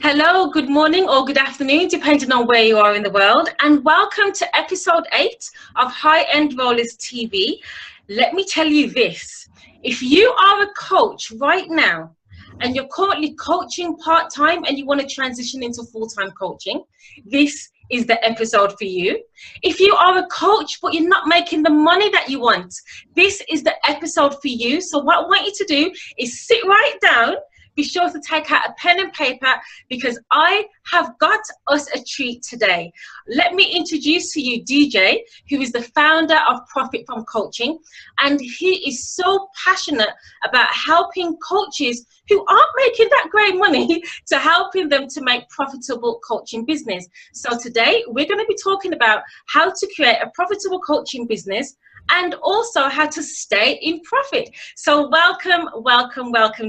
Hello, good morning or good afternoon, depending on where you are in the world, and welcome to episode 8 of High End Rollers TV. Let me tell you this, if you are a coach right now and you're currently coaching part-time and you want to transition into full-time coaching, this is the episode for you. If you are a coach but you're not making the money that you want, this is the episode for you. So what I want you to do is sit right down. Be sure to take out a pen and paper because I have got us a treat today. Let me introduce to you DJ, who is the founder of Profit from Coaching, and he is so passionate about helping coaches who aren't making that great money to helping them to make profitable coaching business. So today we're going to be talking about how to create a profitable coaching business and also how to stay in profit. So welcome,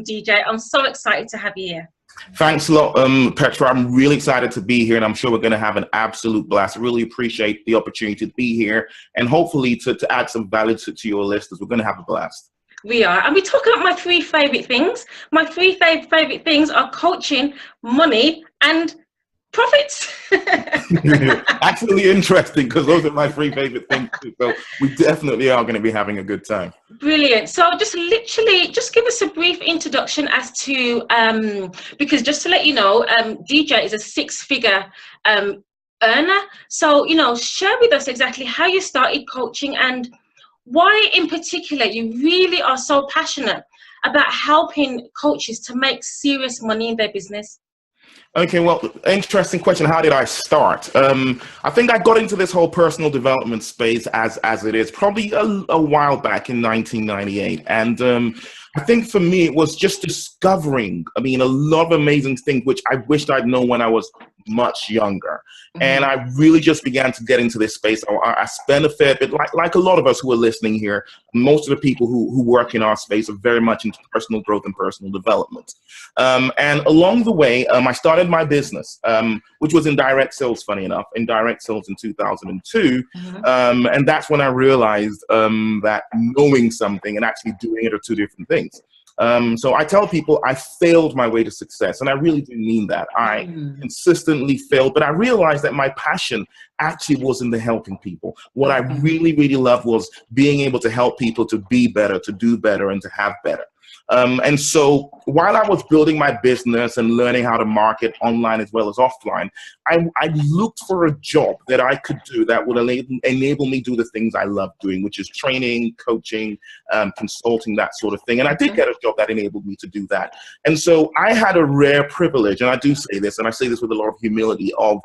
DJ. I'm so excited to have you here. Thanks a lot, Petra. I'm really excited to be here, and I'm sure we're going to have an absolute blast. I really appreciate the opportunity to be here and hopefully to add some value to your listeners. We're going to have a blast. We are. And we talk about my three favorite things. My three favorite things are coaching, money, and profits. Absolutely interesting, because those are my three favorite things too. So we definitely are going to be having a good time. Brilliant. So just give us a brief introduction as to because just to let you know, DJ is a six-figure earner. So share with us exactly how you started coaching and why in particular you really are so passionate about helping coaches to make serious money in their business. Okay, well, interesting question. How did I start? I think I got into this whole personal development space as it is probably a while back in 1998. And I think for me, it was just discovering, a lot of amazing things, which I wished I'd known when I was much younger. And I really just began to get into this space. I spent a fair bit, like a lot of us who are listening here, most of the people who work in our space are very much into personal growth and personal development. And along the way, I started my business, which was in direct sales, funny enough, in direct sales in 2002. And that's when I realized that knowing something and actually doing it are two different things. So I tell people I failed my way to success, and I really do mean that. I consistently failed, but I realized that my passion actually was in the helping people. What I really, really loved was being able to help people to be better, to do better, and to have better. And so while I was building my business and learning how to market online as well as offline, I looked for a job that I could do that would enable me to do the things I love doing, which is training, coaching, consulting, that sort of thing. And I did get a job that enabled me to do that. And so I had a rare privilege, and I do say this, and I say this with a lot of humility, of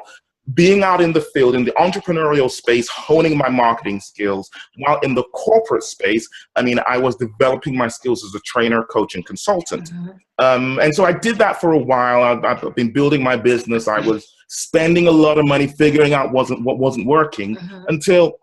being out in the field, in the entrepreneurial space, honing my marketing skills, while in the corporate space, I was developing my skills as a trainer, coach, and consultant. And so I did that for a while. I've been building my business. I was spending a lot of money figuring out what wasn't working until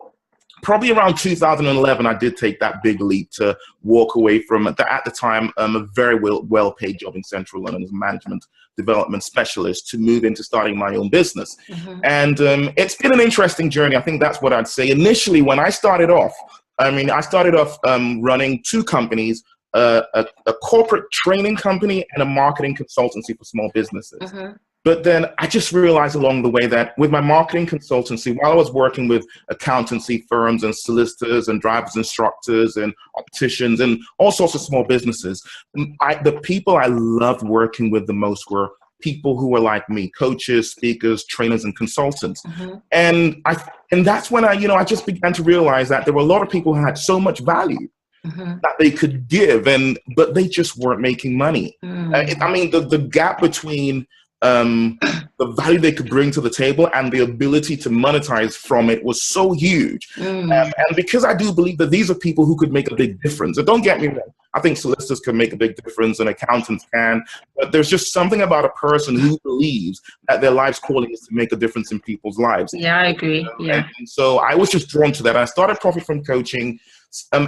probably around 2011, I did take that big leap to walk away from, at the time, a very well-paid job in Central London as a management development specialist to move into starting my own business. And it's been an interesting journey. I think that's what I'd say. Initially, when I started off, running two companies, a corporate training company and a marketing consultancy for small businesses. But then I just realized along the way that with my marketing consultancy, while I was working with accountancy firms and solicitors and drivers instructors and opticians and all sorts of small businesses, the people I loved working with the most were people who were like me, coaches, speakers, trainers, and consultants. And that's when I just began to realize that there were a lot of people who had so much value that they could give, but they just weren't making money. The gap between the value they could bring to the table and the ability to monetize from it was so huge. And because I do believe that these are people who could make a big difference. And don't get me wrong, I think solicitors can make a big difference and accountants can, but there's just something about a person who believes that their life's calling is to make a difference in people's lives. Yeah, I agree. Yeah. And so I was just drawn to that. I started Profit from Coaching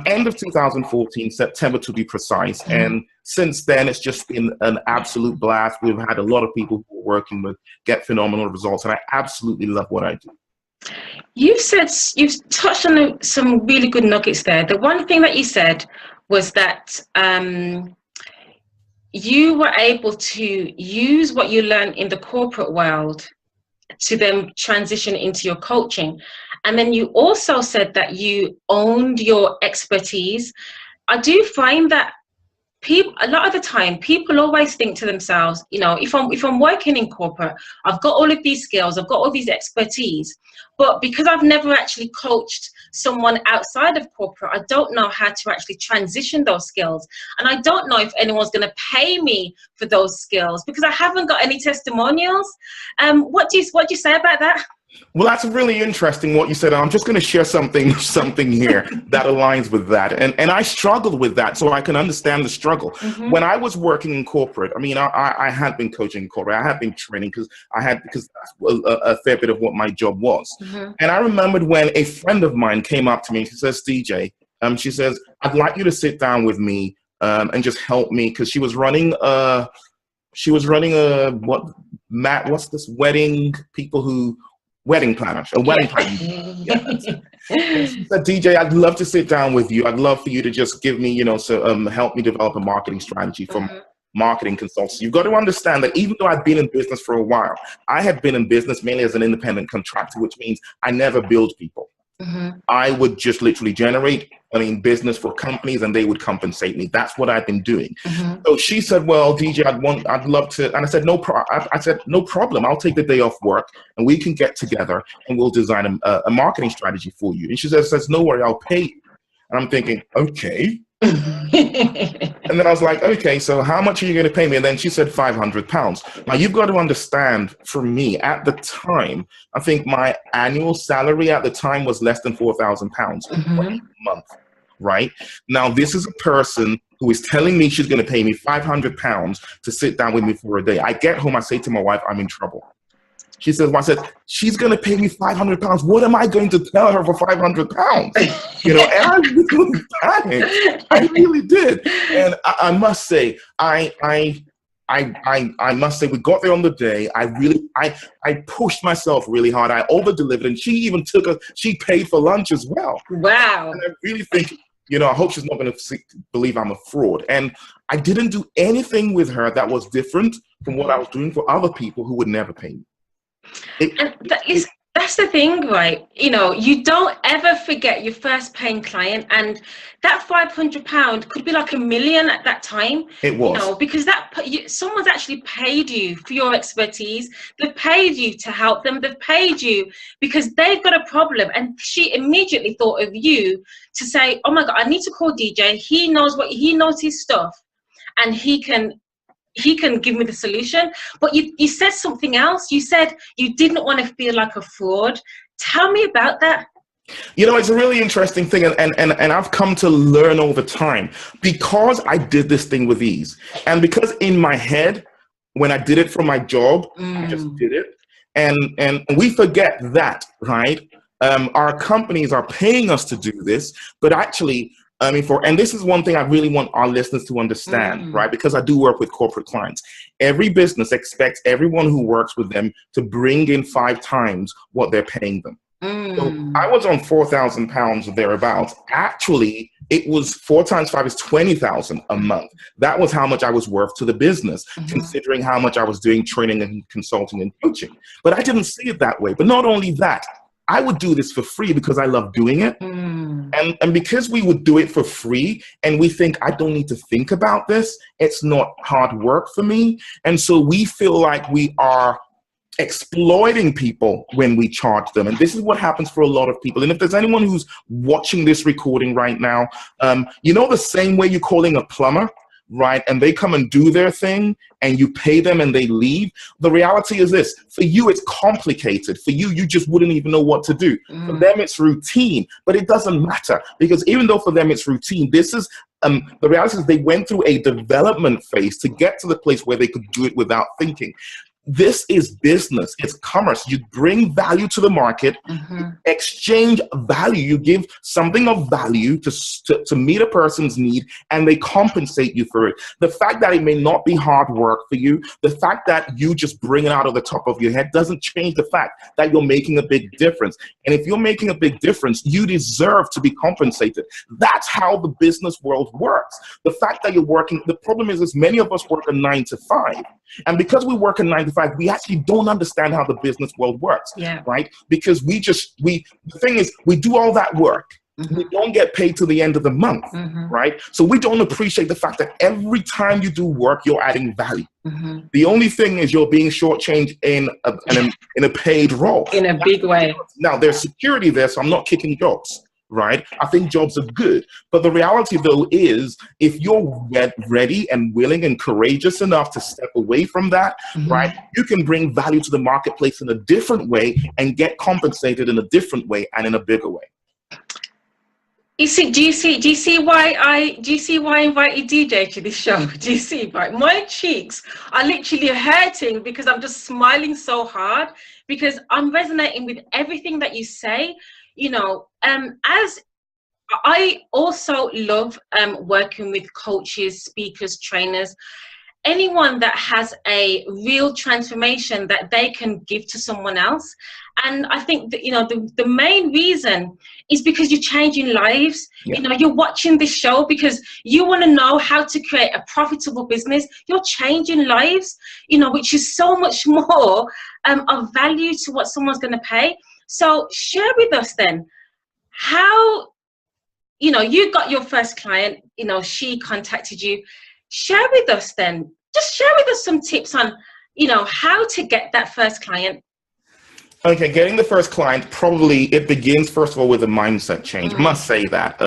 end of 2014, September to be precise. And since then, it's just been an absolute blast. We've had a lot of people who are working with get phenomenal results, and I absolutely love what I do. You've touched on some really good nuggets there. The one thing that you said was that you were able to use what you learned in the corporate world to then transition into your coaching. And then you also said that you owned your expertise. I do find that people, a lot of the time, people always think to themselves, you know, if I'm working in corporate, I've got all of these skills, I've got all these expertise, but because I've never actually coached someone outside of corporate, I don't know how to actually transition those skills, and I don't know if anyone's going to pay me for those skills because I haven't got any testimonials. What do you say about that? Well, that's really interesting what you said. I'm just going to share something here that aligns with that. And I struggled with that, so I can understand the struggle. Mm-hmm. When I was working in corporate, I mean, I had been coaching in corporate. I had been training because that's a fair bit of what my job was. Mm-hmm. And I remembered when a friend of mine came up to me, she says, DJ, she says, I'd like you to sit down with me and just help me, because she was running what's this wedding planner, a wedding planner. Yes. She said, DJ, I'd love to sit down with you. I'd love for you to just give me, help me develop a marketing strategy from marketing consultants. You've got to understand that even though I've been in business for a while, I had been in business mainly as an independent contractor, which means I never billed people. Mm-hmm. I would just literally generate, business for companies, and they would compensate me. That's what I've been doing. Mm-hmm. So she said, well, DJ, I'd love to. And I said, no problem. I'll take the day off work and we can get together and we'll design a marketing strategy for you. And she says, no worry, I'll pay you. And I'm thinking, okay. And then I was like, okay, so how much are you going to pay me? And then she said £500. Now, you've got to understand, for me at the time, I think my annual salary at the time was less than £4,000 a month, right? Now, this is a person who is telling me she's going to pay me £500 to sit down with me for a day. I get home, I say to my wife, I'm in trouble. She says, well, I said, she's going to pay me £500. What am I going to tell her for £500? And I really panicked. I really did. And I must say, I must say, we got there on the day. I pushed myself really hard. I over-delivered, and she even she paid for lunch as well. Wow. And I really think, I hope she's not going to believe I'm a fraud. And I didn't do anything with her that was different from what I was doing for other people who would never pay me. That's the thing, right? You don't ever forget your first paying client, and that £500 could be like $1 million at that time. It was, because someone's actually paid you for your expertise. They've paid you to help them. They've paid you because they've got a problem, and she immediately thought of you to say, "Oh my God, I need to call DJ. He knows his stuff, and he can give me the solution." But you said something else. You said you didn't want to feel like a fraud. Tell me about that. It's a really interesting thing, and I've come to learn over time, because I did this thing with ease, and because in my head, when I did it for my job, I just did it, and we forget that, right? Our companies are paying us to do this, but actually, and this is one thing I really want our listeners to understand, right? Because I do work with corporate clients. Every business expects everyone who works with them to bring in 5 times what they're paying them. So I was on £4,000 or thereabouts. Actually, it was 4 times 5 is 20,000 a month. That was how much I was worth to the business, considering how much I was doing training and consulting and coaching. But I didn't see it that way. But not only that, I would do this for free because I love doing it. And because we would do it for free, and we think, I don't need to think about this, it's not hard work for me. And so we feel like we are exploiting people when we charge them. And this is what happens for a lot of people. And if there's anyone who's watching this recording right now, the same way you're calling a plumber, right? And they come and do their thing and you pay them and they leave. The reality is this: for you, it's complicated. For you, you just wouldn't even know what to do. For them, it's routine, but it doesn't matter, because even though for them it's routine, this is the reality is they went through a development phase to get to the place where they could do it without thinking. this is business. It's commerce. You bring value to the market, exchange value. You give something of value to meet a person's need, and they compensate you for it. The fact that it may not be hard work for you, the fact that you just bring it out of the top of your head doesn't change the fact that you're making a big difference. And if you're making a big difference, you deserve to be compensated. That's how the business world works. The fact that you're working, the problem is many of us work a 9 to 5. And because we work a 9 to 5, we actually don't understand how the business world works, right? Because the thing is, we do all that work. We don't get paid till the end of the month, right? So we don't appreciate the fact that every time you do work, you're adding value. The only thing is you're being shortchanged in a paid role. In a big way. Now, there's security there, so I'm not kicking jobs, right? I think jobs are good. But the reality, though, is if you're ready and willing and courageous enough to step away from that, right, you can bring value to the marketplace in a different way and get compensated in a different way and in a bigger way. Do you see why I invited DJ to this show? Do you see? Right, my cheeks are literally hurting because I'm just smiling so hard because I'm resonating with everything that you say. You know, as I also love working with coaches, speakers, trainers, anyone that has a real transformation that they can give to someone else. And I think that, you know, the main reason is because you're changing lives. You know, you're watching this show because you want to know how to create a profitable business. You're changing lives, you know, which is so much more of value to what someone's going to pay. So share with us then how, you know, you got your first client, you know, she contacted you. Share with us then, just share with us some tips on, you know, how to get that first client. Okay, getting the first client, probably it begins, first of all, with a mindset change. I must say that.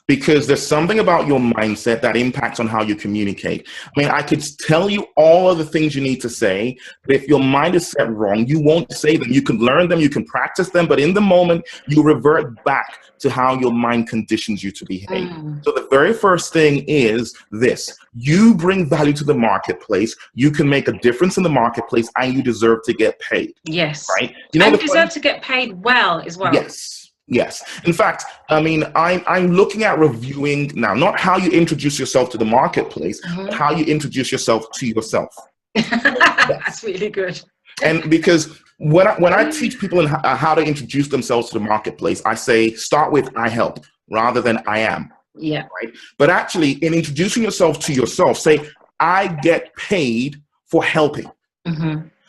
Because there's something about your mindset that impacts on how you communicate. I mean, I could tell you all of the things you need to say, but if your mind is set wrong, you won't say them. You can learn them, you can practice them, but in the moment, you revert back to how your mind conditions you to behave. So the very first thing is this: you bring value to the marketplace, you can make a difference in the marketplace, and you deserve to get paid. Yes. Right? You know, and you deserve to get paid well as well. Yes. Yes. In fact, I mean, I'm looking at reviewing now, not how you introduce yourself to the marketplace, but how you introduce yourself to yourself. That's really good. And because when I teach people how to introduce themselves to the marketplace, I say, start with I help rather than I am. Yeah. Right. But actually, in introducing yourself to yourself, say, I get paid for helping.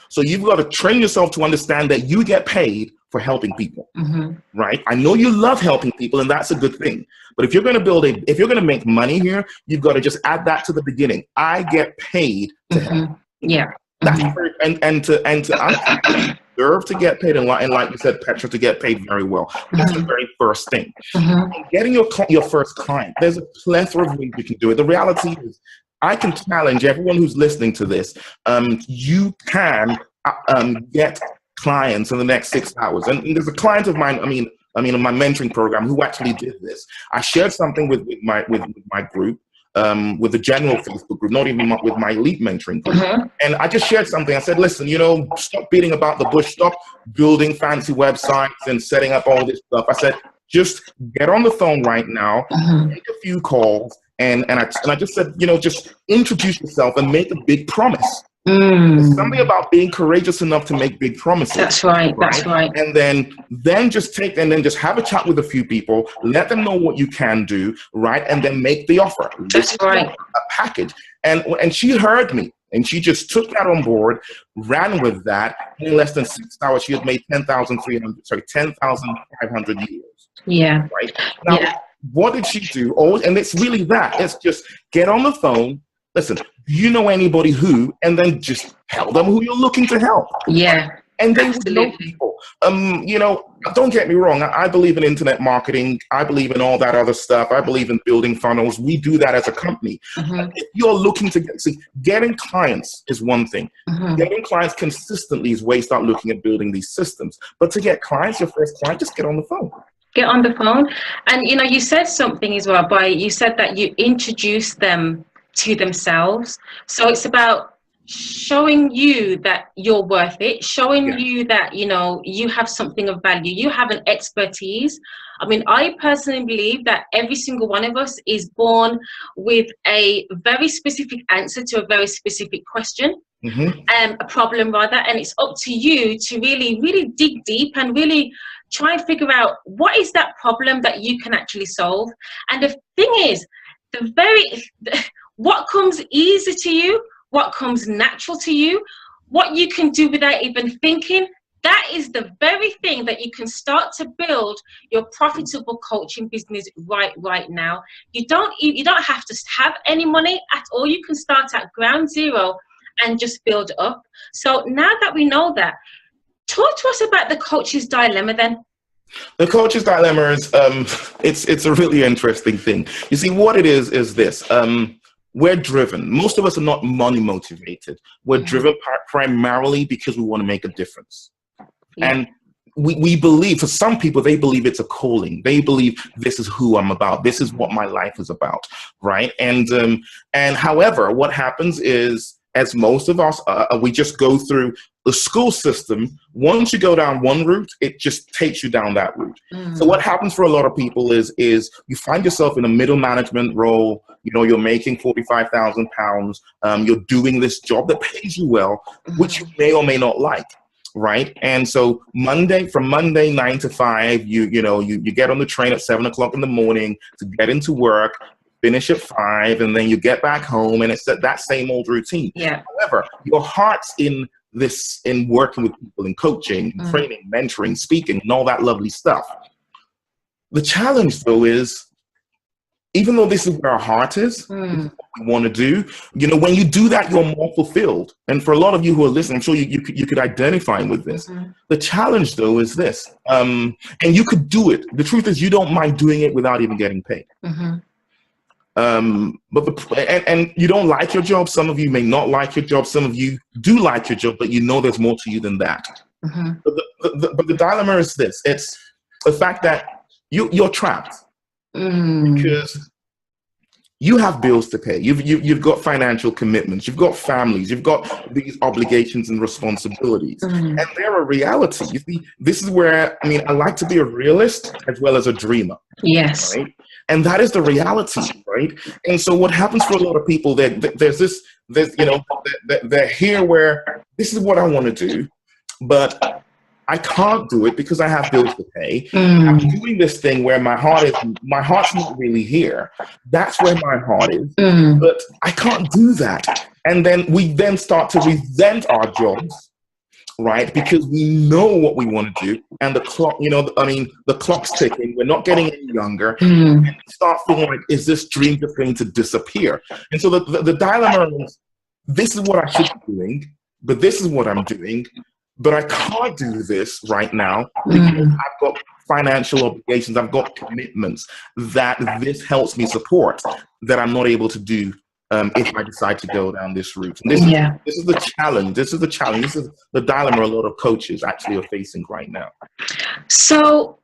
So you've got to train yourself to understand that you get paid for helping people, right? I know you love helping people, and that's a good thing. But if you're going to if you're going to make money here, you've got to just add that to the beginning. I get paid to help. Yeah. That's and to deserve to get paid, and like you said, Petra, to get paid very well. That's the very first thing. Getting your first client, there's a plethora of ways you can do it. The reality is, I can challenge everyone who's listening to this. You can get clients in the next 6 hours. And there's a client of mine, I mean, in my mentoring program, who actually did this. I shared something with my group, with the general Facebook group, not even with my elite mentoring group. And I just shared something. I said, listen, you know, stop beating about the bush, stop building fancy websites and setting up all this stuff. I said, just get on the phone right now, make a few calls, and I just said, you know, just introduce yourself and make a big promise. There's something about being courageous enough to make big promises. That's right. That's right. And then just have a chat with a few people, let them know what you can do, right? And then make the offer. That's right. A package. And she heard me, and she just took that on board, ran with that. In less than 6 hours, she had made 10,500 euros. Yeah. Right. Now, what did she do? Oh, and it's really that. It's just get on the phone. Listen, do you know anybody who? And then just tell them who you're looking to help. Yeah. And they would know people. You know, don't get me wrong. I believe in internet marketing. I believe in all that other stuff. I believe in building funnels. We do that as a company. If you're looking to getting clients is one thing. Getting clients consistently is where you start looking at building these systems. But to get clients, your first client, just get on the phone. Get on the phone. And, you know, you said something as well, you said that you introduce them to themselves. So it's about showing you that you're worth it, showing Yeah. you that, you know, you have something of value, you have an expertise. I mean, I personally believe that every single one of us is born with a very specific answer to a very specific question, a problem rather, and it's up to you to really, really dig deep and really try and figure out what is that problem that you can actually solve. And the thing is, what comes easy to you, what comes natural to you, what you can do without even thinking, that is the very thing that you can start to build your profitable coaching business right now. You don't have to have any money at all. You can start at ground zero and just build up. So now that we know that, talk to us about the coach's dilemma then. The coach's dilemma is it's a really interesting thing. You see, what it is this. We're driven. Most of us are not money motivated. We're driven primarily because we want to make a difference. Yeah. And we believe, for some people, they believe it's a calling. They believe this is who I'm about. This is what my life is about, right? And however, what happens is, as most of us, we just go through the school system. Once you go down one route, it just takes you down that route. So what happens for a lot of people is you find yourself in a middle management role. You know, you're making £45,000. You're doing this job that pays you well, which you may or may not like, right? And so from Monday 9 to 5, you get on the train at 7 o'clock in the morning to get into work. Finish at 5, and then you get back home, and it's that same old routine. Yeah. However, your heart's in working with people, in coaching, training, mentoring, speaking, and all that lovely stuff. The challenge, though, is even though this is where our heart is, this is what we want to do, you know, when you do that, you're more fulfilled. And for a lot of you who are listening, I'm sure you could identify with this. The challenge, though, is this, and you could do it. The truth is, you don't mind doing it without even getting paid. And you don't like your job. Some of you may not like your job. Some of you do like your job, but you know there's more to you than that. But the dilemma is this: it's the fact that you're trapped because you have bills to pay. You've got financial commitments. You've got families. You've got these obligations and responsibilities, and they're a reality. You see, this is where I like to be a realist as well as a dreamer. Yes. Right? And that is the reality, right? And so what happens for a lot of people, they're here where this is what I want to do, but I can't do it because I have bills to pay. I'm doing this thing where my heart's not really here. That's where my heart is, but I can't do that. And then we start to resent our jobs, right? Because we know what we want to do, and the clock, the clock's ticking. We're not getting any younger, and we start feeling like, is this dream just going to disappear? And so the dilemma is, this is what I should be doing, but this is what I'm doing, but I can't do this right now because I've got financial obligations, I've got commitments that this helps me support that I'm not able to do if I decide to go down this route. And this is the challenge. This is the challenge. This is the dilemma a lot of coaches actually are facing right now. So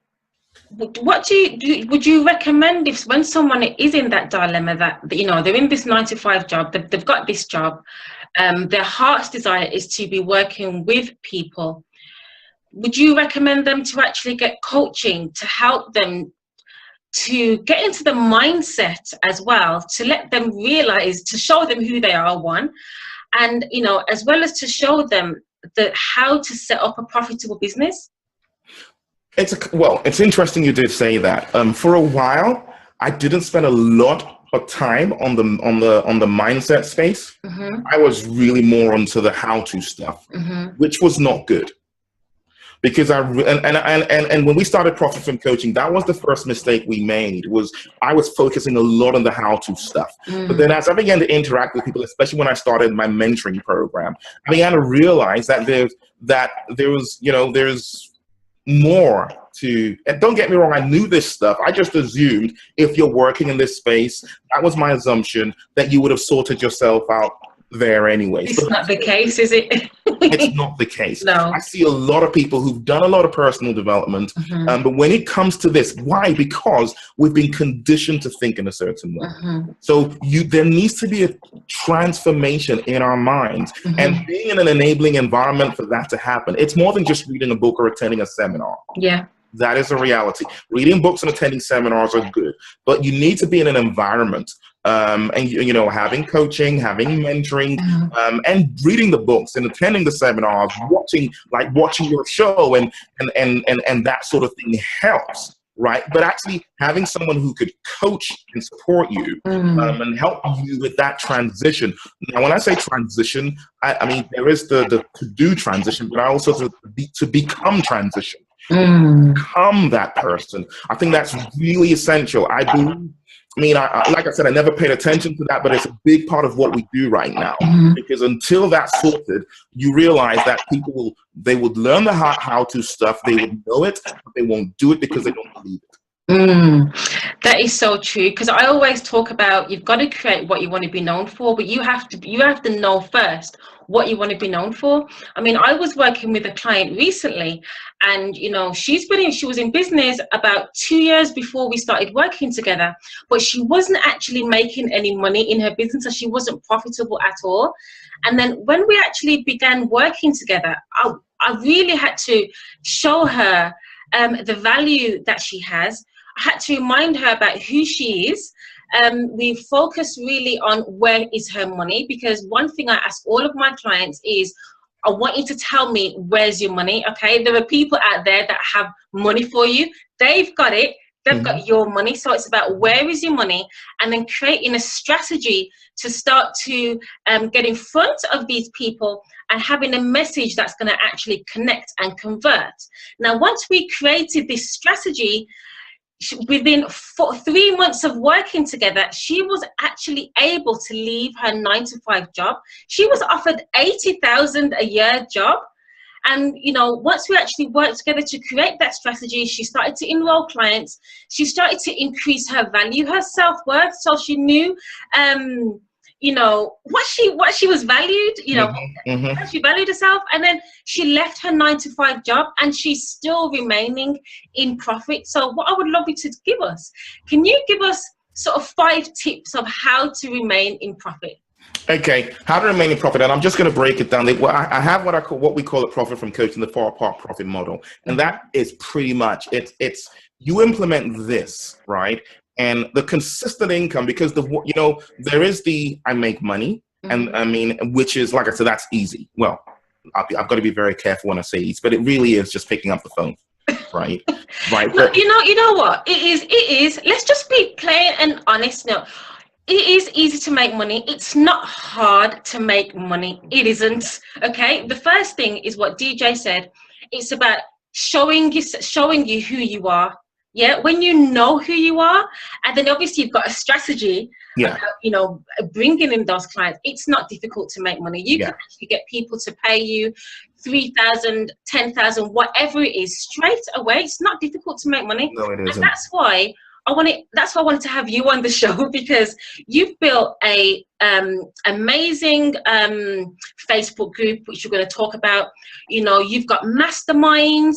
what would you recommend if when someone is in that dilemma, that they're in this 9 to 5 job, they've got this job, their heart's desire is to be working with people? Would you recommend them to actually get coaching to help them to get into the mindset as well, to let them realize, to show them who they are, one, and as well as to show them how to set up a profitable business? It's interesting you did say that. For a while, I didn't spend a lot of time on the mindset space. I was really more onto the how-to stuff, which was not good. Because and when we started Profit from Coaching, that was the first mistake we made. I was focusing a lot on the how-to stuff. But then as I began to interact with people, especially when I started my mentoring program, I began to realize that there's more to. And don't get me wrong, I knew this stuff. I just assumed if you're working in this space, that was my assumption, that you would have sorted yourself out there anyway. It's not the case, is it? It's not the case. No. I see a lot of people who've done a lot of personal development, but when it comes to this, why? Because we've been conditioned to think in a certain way. So there needs to be a transformation in our minds, and being in an enabling environment for that to happen. It's more than just reading a book or attending a seminar. Yeah. That is a reality. Reading books and attending seminars are good, but you need to be in an environment, and having coaching, having mentoring, and reading the books and attending the seminars, watching your show, and that sort of thing helps, right? But actually having someone who could coach and support you, and help you with that transition. Now, when I say transition, I mean there is the to do transition, but I also to become transition. Become that person. I think that's really essential. I mean, like I said, I never paid attention to that, but it's a big part of what we do right now. Because until that's sorted, you realize that people would learn the how-to stuff, they would know it, but they won't do it because they don't believe it. That is so true, because I always talk about you've got to create what you want to be known for, but you have to know first what you want to be known for. I mean, I was working with a client recently, and she was in business about 2 years before we started working together, but she wasn't actually making any money in her business, so she wasn't profitable at all. And then when we actually began working together, I really had to show her the value that she has. I had to remind her about who she is. We focus really on where is her money, because one thing I ask all of my clients is, I want you to tell me, where's your money? Okay, there are people out there that have money for you. They've got it. They've got your money. So it's about where is your money, and then creating a strategy to start to get in front of these people and having a message that's going to actually connect and convert. Now, once we created this strategy, within 3 months of working together, she was actually able to leave her 9-to-5 job. She was offered $80,000 a year job. And, once we actually worked together to create that strategy, she started to enroll clients. She started to increase her value, her self-worth. So she knew, what she was valued, how she valued herself. And then she left her 9-to-5 job, and she's still remaining in profit. So what I would love you to give us, can you give us sort of 5 tips of how to remain in profit? Okay, how to remain in profit, and I'm just going to break it down. I have what we call a profit from coaching, the 4-part profit model, and that is pretty much it's you implement this, right? And the consistent income, because there is I make money, and I mean, which is, like I said, that's easy. Well, I've got to be very careful when I say easy, but it really is just picking up the phone, right? Right. But you know what? It is. Let's just be plain and honest now. It is easy to make money. It's not hard to make money. It isn't. Okay. The first thing is what DJ said. It's about showing you who you are. Yeah. When you know who you are, and then obviously you've got a strategy about, bringing in those clients. It's not difficult to make money. You can actually get people to pay you $3,000, $10,000, whatever it is, straight away. It's not difficult to make money. No, it isn't. And that's why I wanted to have you on the show, because you've built a amazing Facebook group, which you're going to talk about. You've got masterminds,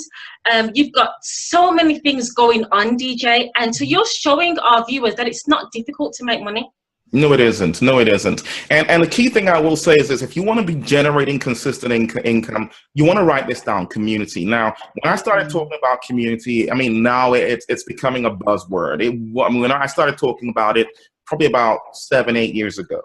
you've got so many things going on, DJ, and so you're showing our viewers that it's not difficult to make money. No, it isn't. No, it isn't. And the key thing I will say is this: if you want to be generating consistent income, you want to write this down. Community. Now, when I started talking about community, I mean, now it's becoming a buzzword. When I started talking about it, probably about 7-8 years ago,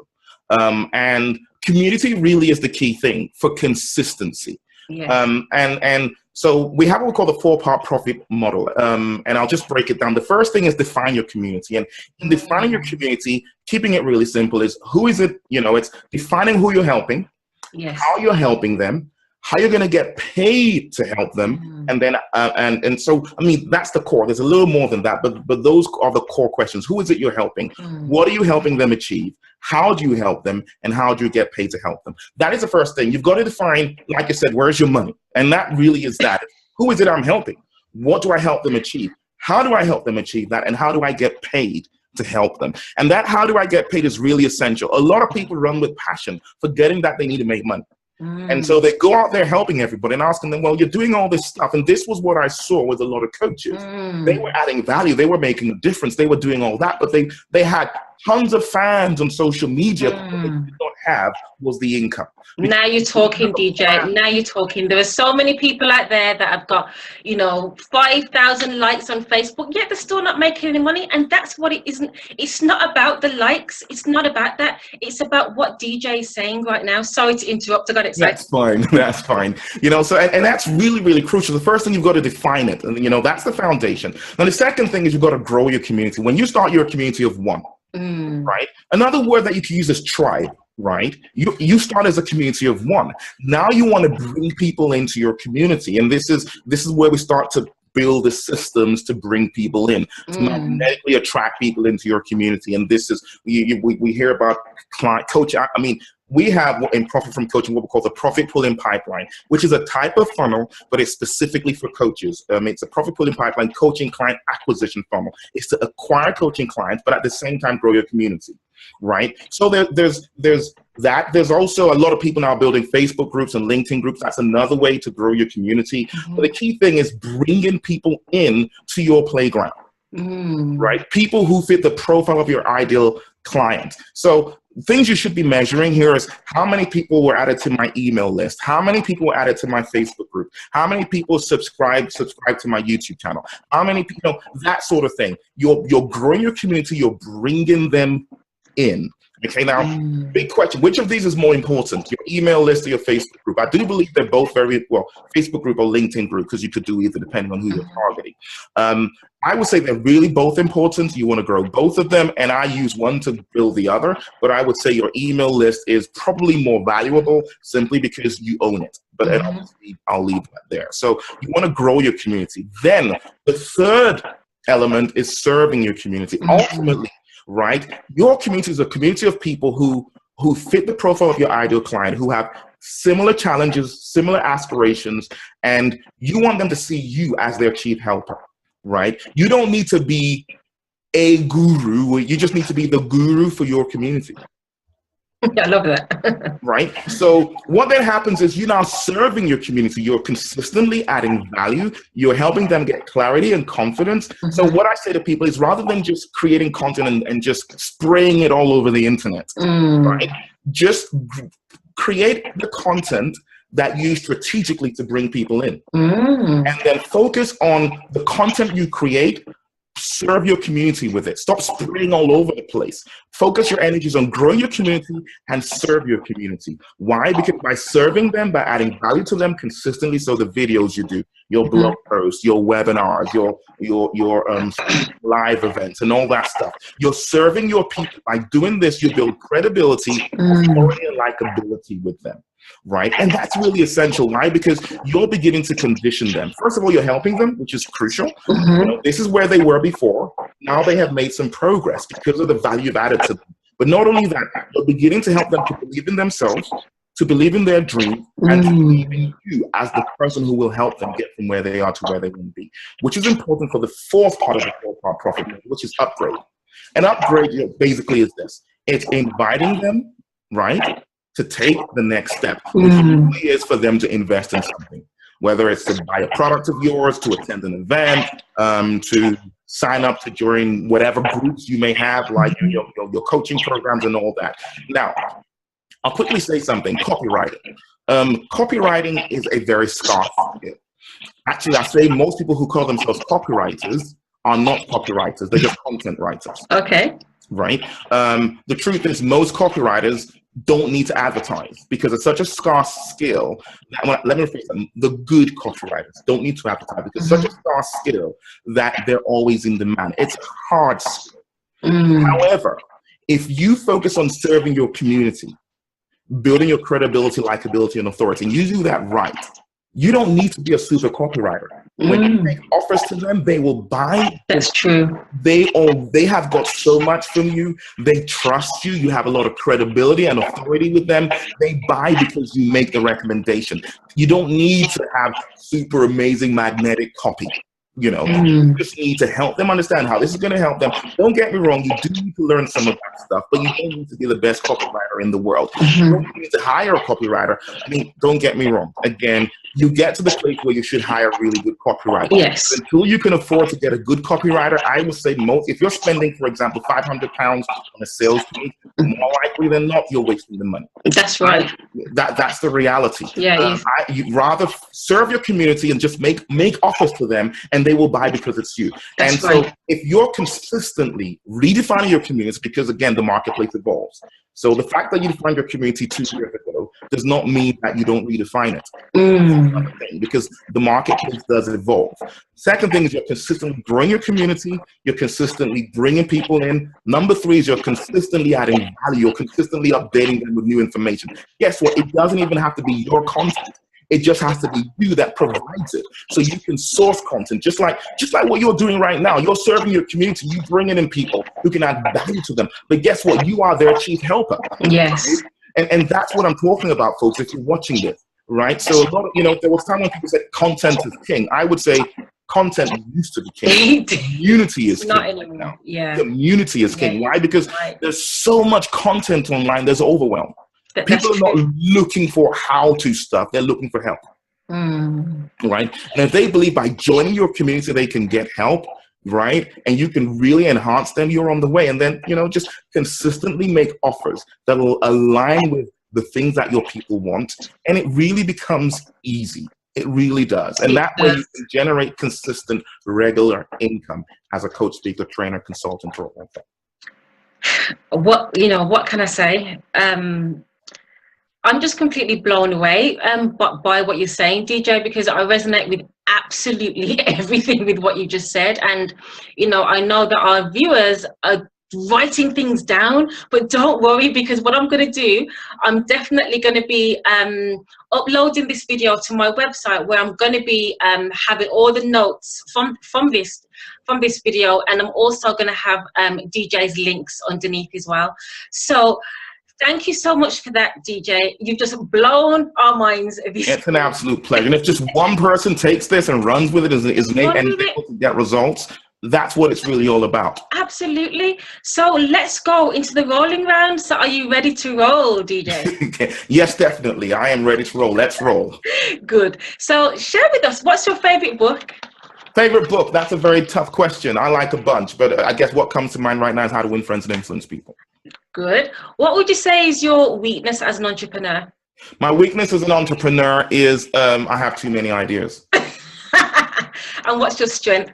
and community really is the key thing for consistency. Yes. And so we have what we call the 4-part profit model, and I'll just break it down. The first thing is define your community, and in defining your community, keeping it really simple, is who is it? It's defining who you're helping, how you're helping them, how you're going to get paid to help them, and then and so I mean that's the core. There's a little more than that, but those are the core questions. Who is it you're helping? What are you helping them achieve? How do you help them, and how do you get paid to help them? That is the first thing. You've got to define, like I said, where's your money? And that really is that. Who is it I'm helping? What do I help them achieve? How do I help them achieve that? And how do I get paid to help them. And that how do I get paid is really essential. A lot of people run with passion, forgetting that they need to make money. And so they go out there helping everybody and asking them, well, you're doing all this stuff. And this was what I saw with a lot of coaches. They were adding value. They were making a difference. They were doing all that. But they had tons of fans on social media. What they did not have was the income. Now you're talking, DJ. Now you're talking. There are so many people out there that have got, 5,000 likes on Facebook, yet they're still not making any money. And that's what it isn't. It's not about the likes. It's not about that. It's about what DJ is saying right now. Sorry to interrupt. I got excited. That's fine. That's fine. So and that's really, really crucial. The first thing, you've got to define it. And, that's the foundation. Now, the second thing is you've got to grow your community. When you start your community of one, right? Another word that you can use is tribe. Right? You start as a community of one. Now you want to bring people into your community. And this is where we start to build the systems to bring people in, to magnetically attract people into your community. And this is, we hear about client coach. I mean, we have in Profit from Coaching what we call the profit pulling pipeline, which is a type of funnel, but it's specifically for coaches. It's a profit pulling pipeline coaching client acquisition funnel. It's to acquire coaching clients, but at the same time grow your community. Right. So there's that. There's also a lot of people now building Facebook groups and LinkedIn groups. That's another way to grow your community. But the key thing is bringing people in to your playground. Right. People who fit the profile of your ideal client. So things you should be measuring here is how many people were added to my email list, how many people were added to my Facebook group, how many people subscribe to my YouTube channel, how many people, that sort of thing. You're growing your community. You're bringing them in. Okay, now, big question. Which of these is more important, your email list or your Facebook group? I do believe they're both very, well, Facebook group or LinkedIn group, because you could do either depending on who you're targeting. I would say they're really both important. You want to grow both of them, and I use one to build the other. But I would say your email list is probably more valuable simply because you own it. But obviously, I'll leave that there. So you want to grow your community. Then the third element is serving your community. Ultimately, right? Your community is a community of people who fit the profile of your ideal client, who have similar challenges, similar aspirations, and you want them to see you as their chief helper, right? You don't need to be a guru. You just need to be the guru for your community. I love that. Right? So what then happens is you're now serving your community. You're consistently adding value. You're helping them get clarity and confidence. So what I say to people is rather than just creating content and just spraying it all over the internet, right? Just create the content that you strategically to bring people in. And then focus on the content you create. Serve your community with it. Stop spraying all over the place. Focus your energies on growing your community and serve your community. Why? Because by serving them, by adding value to them consistently, so the videos you do, your blog posts, your webinars, your live events and all that stuff, you're serving your people. By doing this, you build credibility, authority, and likability with them. Right? And that's really essential. Why? Because you're beginning to condition them. First of all, you're helping them, which is crucial. This is where they were before. Now they have made some progress because of the value you've added to them. But not only that, you're beginning to help them to believe in themselves, to believe in their dream, and to believe in you as the person who will help them get from where they are to where they want to be, which is important for the fourth part of the four-part profit model, which is upgrade. And upgrade basically is this. It's inviting them, right, to take the next step, which usually is for them to invest in something, whether it's to buy a product of yours, to attend an event, to sign up to join whatever groups you may have, like your coaching programs and all that. Now, I'll quickly say something, copywriting. Copywriting is a very scarce skill. Actually, I say most people who call themselves copywriters are not copywriters, they're just content writers. Okay. Right? The truth is most copywriters don't need to advertise because it's such a scarce skill. Let me rephrase that. The good copywriters don't need to advertise because it's such a scarce skill that they're always in demand. It's a hard skill. However, if you focus on serving your community, building your credibility, likability, and authority, and you do that right, you don't need to be a super copywriter. When you make offers to them, they will buy. That's true. They have got so much from you. They trust you. You have a lot of credibility and authority with them. They buy because you make the recommendation. You don't need to have super amazing magnetic copy. You know, you just need to help them understand how this is going to help them. Don't get me wrong, you do need to learn some of that stuff, but you don't need to be the best copywriter in the world. You don't need to hire a copywriter. I mean, don't get me wrong. Again, you get to the place where you should hire a really good copywriter. Yes. But until you can afford to get a good copywriter, I would say if you're spending, for example, £500 on a sales page, more likely than not, you're wasting the money. That's right. That's the reality. Yeah. You'd rather serve your community and just make offers to them, and they will buy because it's you. That's and right. So if you're consistently redefining your community, because again, the marketplace evolves. So the fact that you defined your community 2 years ago does not mean that you don't redefine it. Another thing, because the marketplace does evolve. Second thing is you're consistently growing your community. You're consistently bringing people in. Number 3 is you're consistently adding value. You're consistently updating them with new information. Guess what? It doesn't even have to be your content. It just has to be you that provides it. So you can source content, just like what you're doing right now. You're serving your community. You bringing in people who can add value to them. But guess what? You are their chief helper. Yes. And that's what I'm talking about, folks, if you're watching this, right? So, there was time when people said content is king. I would say content used to be king. Community is king. Not anymore. Now. Yeah. Community is king. Why? Because there's so much content online, there's overwhelm. People are not looking for how-to stuff. They're looking for help. Right? And if they believe by joining your community, they can get help, right? And you can really enhance them, you're on the way. And then, just consistently make offers that will align with the things that your people want. And it really becomes easy. It really does. And that way you can generate consistent, regular income as a coach, speaker, trainer, consultant, or whatever. What can I say? I'm just completely blown away by what you're saying, DJ, because I resonate with absolutely everything with what you just said. And, I know that our viewers are writing things down, but don't worry, because what I'm going to do, I'm definitely going to be uploading this video to my website, where I'm going to be having all the notes from this video, and I'm also going to have DJ's links underneath as well. So thank you so much for that, DJ. You've just blown our minds. It's an absolute pleasure. And if just one person takes this and runs with it and is able to get results, that's what it's really all about. Absolutely. So let's go into the rolling round. So are you ready to roll, DJ? Yes, definitely. I am ready to roll. Let's roll. Good. So share with us, what's your favorite book? Favorite book? That's a very tough question. I like a bunch, but I guess what comes to mind right now is How to Win Friends and Influence People. Good. What would you say is your weakness as an entrepreneur? My weakness as an entrepreneur is I have too many ideas. And what's your strength?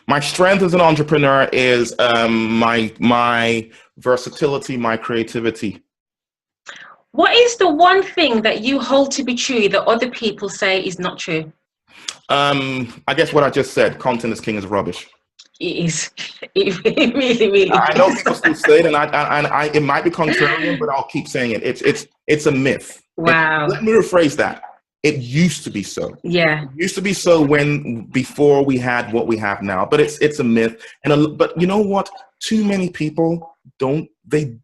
My strength as an entrepreneur is my versatility, my creativity. What is the one thing that you hold to be true that other people say is not true? I guess what I just said, content is king is rubbish. It is. It really I know people still say it, and I it might be contrarian, but I'll keep saying it. It's a myth. Wow. Let me rephrase that. It used to be so. Yeah. It used to be so before we had what we have now. But it's a myth. But you know what? Too many people don't. They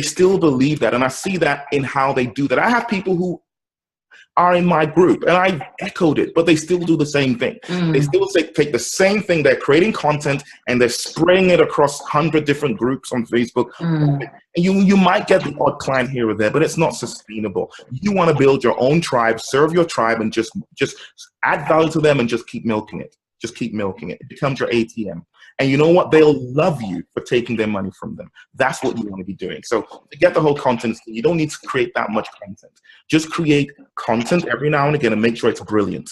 still believe that, and I see that in how they do that. I have people who are in my group, and I echoed it, but they still do the same thing. They still take the same thing. They're creating content and they're spraying it across 100 different groups on Facebook. And you might get the odd client here or there, but it's not sustainable. You want to build your own tribe, serve your tribe, and just add value to them and just keep milking it. Just keep milking it. It becomes your ATM. And you know what? They'll love you for taking their money from them. That's what you want to be doing. So to get the whole content, you don't need to create that much content. Just create content every now and again and make sure it's brilliant.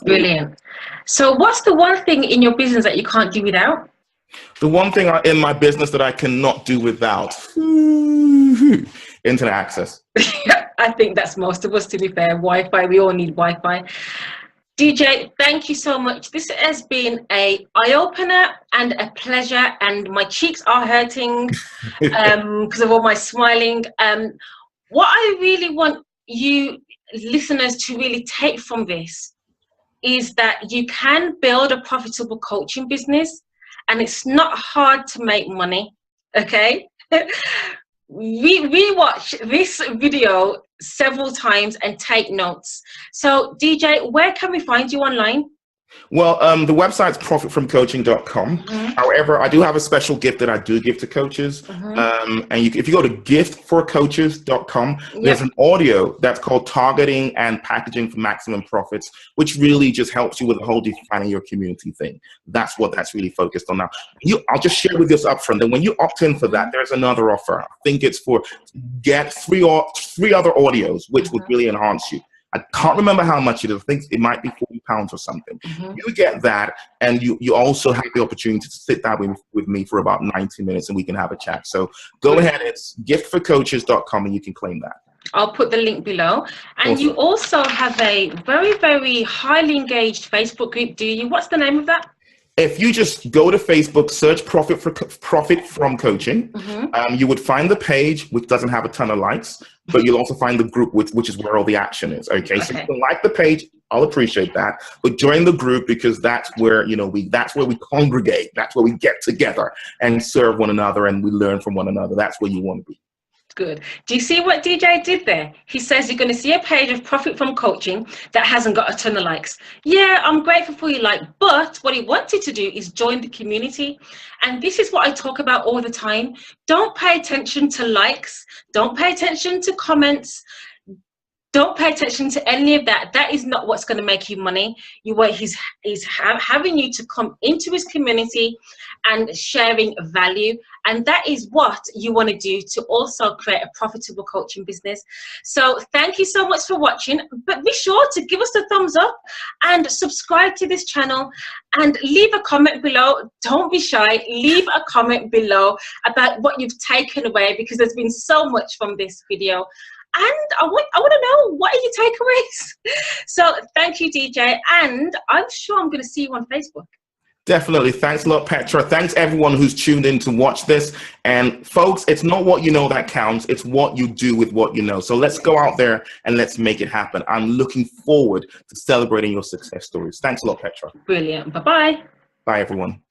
Brilliant. So what's the one thing in your business that you can't do without? The one thing in my business that I cannot do without, internet access. I think that's most of us, to be fair. Wi-Fi, we all need Wi-Fi. DJ, thank you so much. This has been an eye-opener and a pleasure, and my cheeks are hurting because of all my smiling. What I really want you listeners to really take from this is that you can build a profitable coaching business, and it's not hard to make money, okay? Rewatch this video several times and take notes. So DJ, where can we find you online? Well, the website's profitfromcoaching.com. However, I do have a special gift that I do give to coaches. And if you go to giftforcoaches.com, there's an audio that's called Targeting and Packaging for Maximum Profits, which really just helps you with the whole defining your community thing. That's what that's really focused on now. I'll just share with this up front. And when you opt in for that, there's another offer. I think it's for get three other audios, which would really enhance you. I can't remember how much it is. I think it might be £40 or something. You get that, and you also have the opportunity to sit down with me for about 90 minutes, and we can have a chat. So go ahead, it's giftforcoaches.com, and you can claim that. I'll put the link below. And Awesome. You also have a very, very highly engaged Facebook group, do you? What's the name of that? If you just go to Facebook, search Profit from Coaching, you would find the page, which doesn't have a ton of likes, but you'll also find the group, which is where all the action is. Okay, so you can like the page, I'll appreciate that, but join the group, because that's where that's where we congregate, that's where we get together and serve one another, and we learn from one another. That's where you want to be. Good. Do you see what DJ did there? He says you're going to see a page of Profit from Coaching that hasn't got a ton of likes. Yeah, I'm grateful for your like, but what he wanted to do is join the community. And this is what I talk about all the time. Don't pay attention to likes. Don't pay attention to comments. Don't pay attention to any of that. That is not what's going to make you money. He's having you to come into his community and sharing value. And that is what you want to do to also create a profitable coaching business. So thank you so much for watching. But be sure to give us a thumbs up and subscribe to this channel and leave a comment below. Don't be shy. Leave a comment below about what you've taken away, because there's been so much from this video. And I want to know, what are your takeaways? So thank you, DJ. And I'm sure I'm going to see you on Facebook. Definitely. Thanks a lot, Petra. Thanks everyone who's tuned in to watch this. And folks, it's not what you know that counts. It's what you do with what you know. So let's go out there and let's make it happen. I'm looking forward to celebrating your success stories. Thanks a lot, Petra. Brilliant. Bye-bye. Bye, everyone.